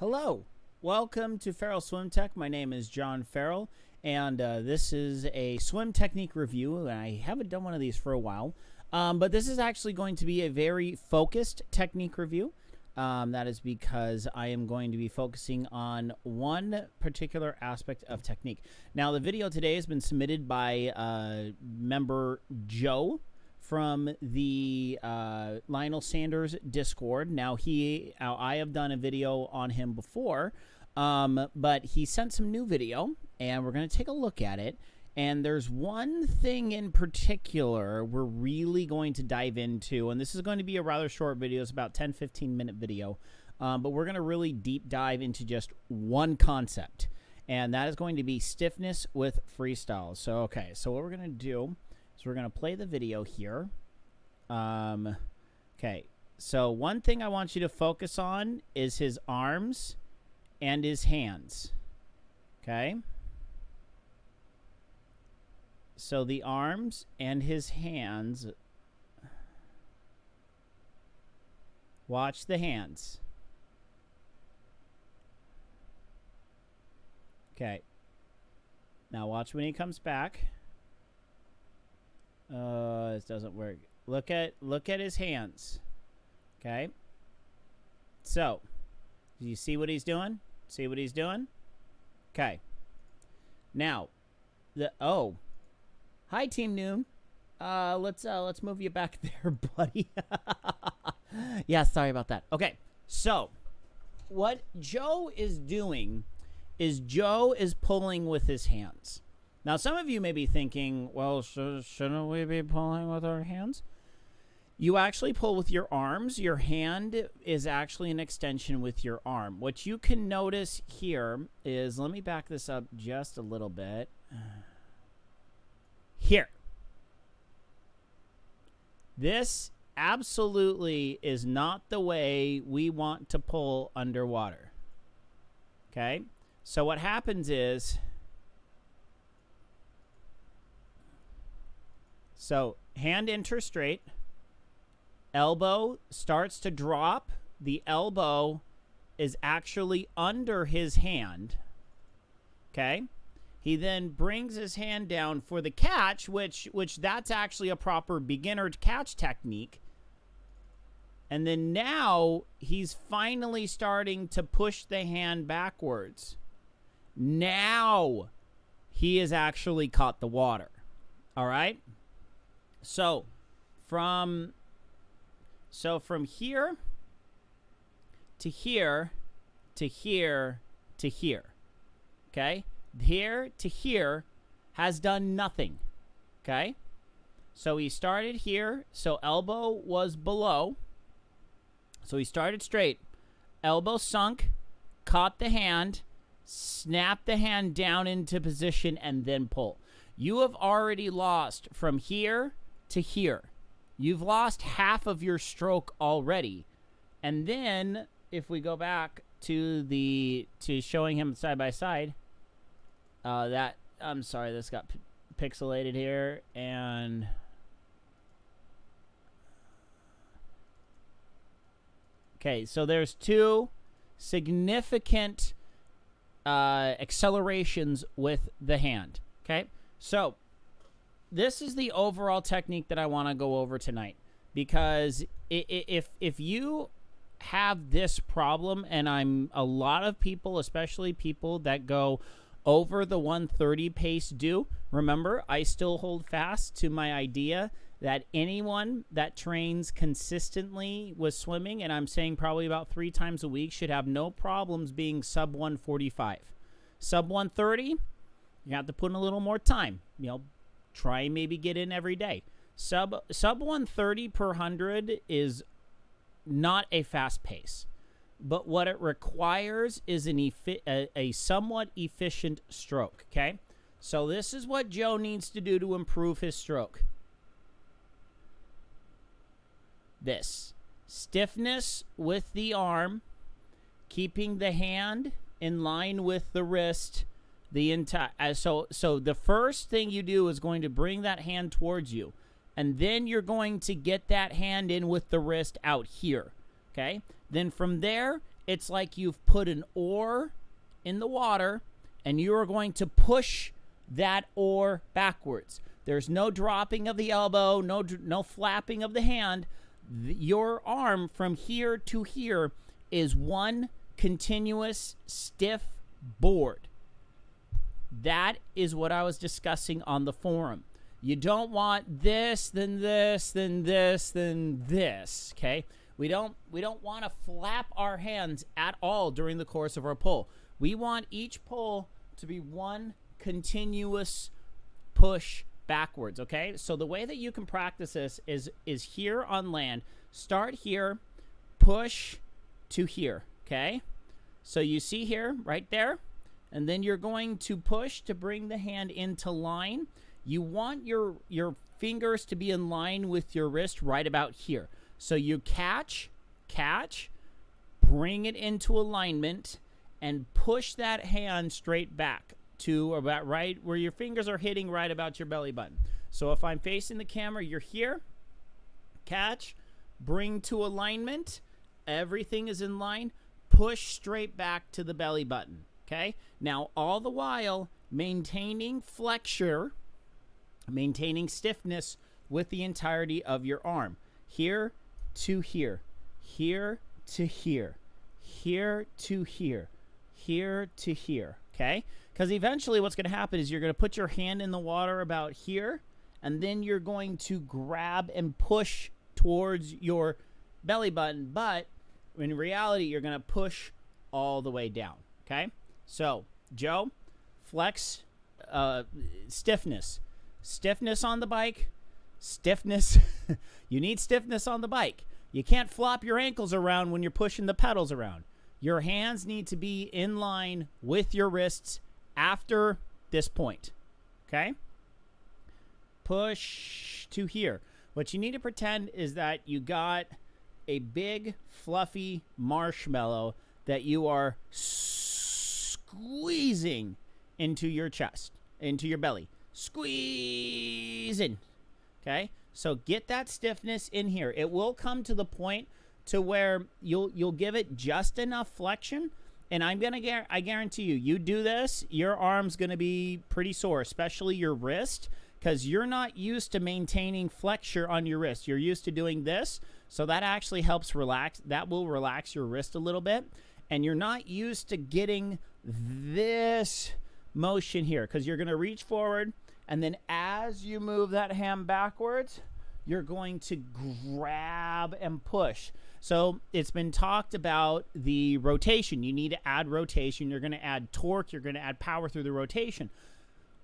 Hello, welcome to Farrell Swim Tech. My name is John Farrell, and this is a swim technique review. I haven't done one of these for a while, but this is actually going to be a very focused technique review. That is because I am going to be focusing on one particular aspect of technique. Now, the video today has been submitted by member Joe from the Lionel Sanders Discord. Now, I have done a video on him before, but he sent some new video, and we're going to take a look at it. And there's one thing in particular we're really going to dive into, and this is going to be a rather short video. It's about 10-15 minute video, but we're going to really deep dive into just one concept, and that is going to be stiffness with freestyle. So what we're going to do is we're going to play the video here. Okay, so one thing I want you to focus on is his arms and his hands. Okay. So the arms and his hands. Watch the hands. Okay. Now watch when he comes back. This doesn't work. Look at his hands. Okay. So, do you see what he's doing? See what he's doing? Okay. Now, hi, Team Noon. Let's move you back there, buddy. Yeah, sorry about that. Okay, so what Joe is doing is Joe is pulling with his hands. Now, some of you may be thinking, well, shouldn't we be pulling with our hands? You actually pull with your arms. Your hand is actually an extension with your arm. What you can notice here is, let me back this up just a little bit. Here. This absolutely is not the way we want to pull underwater. Okay? So what happens is, so hand enters straight, elbow starts to drop, the elbow is actually under his hand. Okay? He then brings his hand down for the catch, which that's actually a proper beginner catch technique. And then now he's finally starting to push the hand backwards. Now he has actually caught the water. All right? So from here to here to here to here. Okay? Here to here has done nothing. Okay? So he started here. So elbow was below. So he started straight. Elbow sunk, caught the hand, snapped the hand down into position, and then pull. You have already lost from here to here. You've lost half of your stroke already. And then if we go back to showing him side by side, I'm sorry, this got pixelated here, and okay, so there's two significant accelerations with the hand. Okay, so this is the overall technique that I want to go over tonight, because if you have this problem, and a lot of people, especially people that go over the 130 pace do. Remember, I still hold fast to my idea that anyone that trains consistently with swimming, and I'm saying probably about 3 times a week, should have no problems being sub 145. Sub 130, you have to put in a little more time. You know, try and maybe get in every day. Sub 130 per 100 is not a fast pace. But what it requires is a somewhat efficient stroke, okay? So this is what Joe needs to do to improve his stroke. This. Stiffness with the arm, keeping the hand in line with the wrist. So the first thing you do is going to bring that hand towards you. And then you're going to get that hand in with the wrist out here, okay? Then from there, it's like you've put an oar in the water and you are going to push that oar backwards. There's no dropping of the elbow, no flapping of the hand. Your arm from here to here is one continuous stiff board. That is what I was discussing on the forum. You don't want this, then this, then this, then this, okay? We don't want to flap our hands at all during the course of our pull. We want each pull to be one continuous push backwards, okay? So the way that you can practice this is here on land. Start here, push to here, okay? So you see here, right there, and then you're going to push to bring the hand into line. You want your fingers to be in line with your wrist right about here. So you catch, bring it into alignment, and push that hand straight back to about right where your fingers are hitting right about your belly button. So if I'm facing the camera, you're here, catch, bring to alignment, everything is in line, push straight back to the belly button, okay? Now, all the while, maintaining flexure, maintaining stiffness with the entirety of your arm. Here to here, here to here, here to here, here to here, okay? Because eventually what's going to happen is you're going to put your hand in the water about here, and then you're going to grab and push towards your belly button, but in reality, you're going to push all the way down, okay? So, Joe, flex, stiffness. Stiffness on the bike, stiffness. You need stiffness on the bike. You can't flop your ankles around when you're pushing the pedals around. Your hands need to be in line with your wrists after this point, okay? Push to here. What you need to pretend is that you got a big, fluffy marshmallow that you are squeezing into your chest, into your belly. Squeezing. Okay? So get that stiffness in here. It will come to the point to where you'll give it just enough flexion, and I guarantee you do this, your arm's going to be pretty sore, especially your wrist, because you're not used to maintaining flexure on your wrist. You're used to doing this, so that actually helps relax. That will relax your wrist a little bit, and you're not used to getting this motion here, because you're going to reach forward, and then as you move that hand backwards, you're going to grab and push. So it's been talked about the rotation. You need to add rotation. You're going to add torque. You're going to add power through the rotation.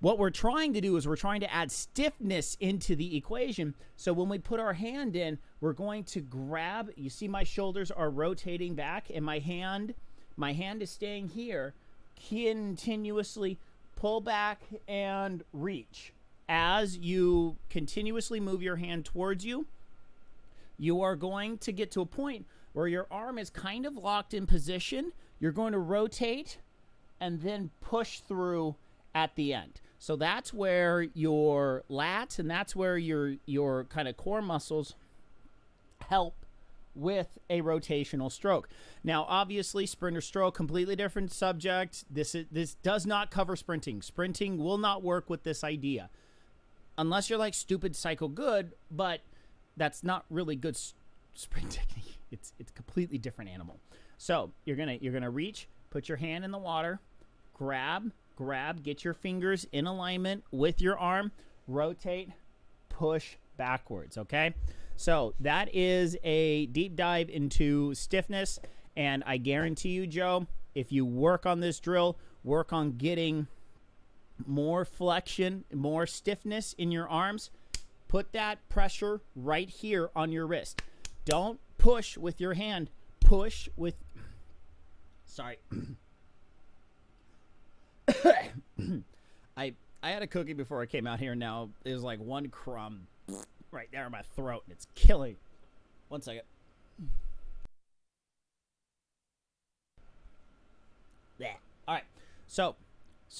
What we're trying to do is we're trying to add stiffness into the equation. So when we put our hand in, we're going to grab. You see my shoulders are rotating back, and my hand is staying here. Continuously pull back and reach. As you continuously move your hand towards you, you are going to get to a point where your arm is kind of locked in position. You're going to rotate and then push through at the end. So that's where your lats and that's where your kind of core muscles help with a rotational stroke. Now, obviously, sprinter stroke, completely different subject. This does not cover sprinting. Sprinting will not work with this idea. Unless you're like stupid psycho good, but that's not really good sprint technique. It's a completely different animal. So you're gonna reach, put your hand in the water, grab, get your fingers in alignment with your arm, rotate, push backwards, okay? So that is a deep dive into stiffness, and I guarantee you, Joe, if you work on this drill, work on getting more flexion, more stiffness in your arms, put that pressure right here on your wrist. Don't push with your hand. Push with... Sorry. I had a cookie before I came out here. Now there's like one crumb right there in my throat, and it's killing. 1 second. Yeah. All right. So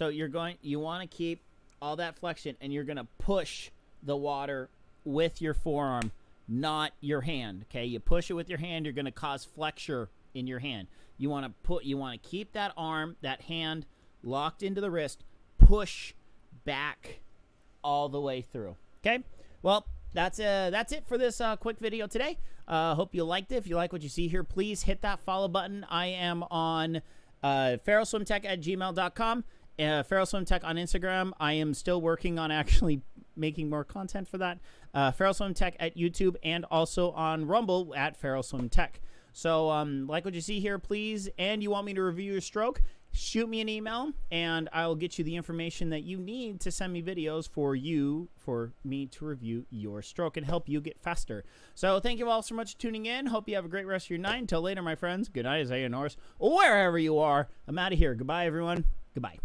you want to keep all that flexion, and you're going to push the water with your forearm, not your hand. Okay. You push it with your hand, you're going to cause flexure in your hand. You want to keep that arm, that hand locked into the wrist, push back all the way through. Okay? Well, that's it for this quick video today. Hope you liked it. If you like what you see here, please hit that follow button. I am on feralswimtech@gmail.com. Feral Swim Tech on Instagram. I am still working on actually making more content for that. Feral Swim Tech at YouTube, and also on Rumble at Feral Swim Tech. So like what you see here, please, and you want me to review your stroke, shoot me an email, and I will get you the information that you need to send me videos for me to review your stroke and help you get faster. So thank you all so much for tuning in. Hope you have a great rest of your night. Until later, my friends. Good night, as I yours, wherever you are. I'm out of here. Goodbye, everyone. Goodbye.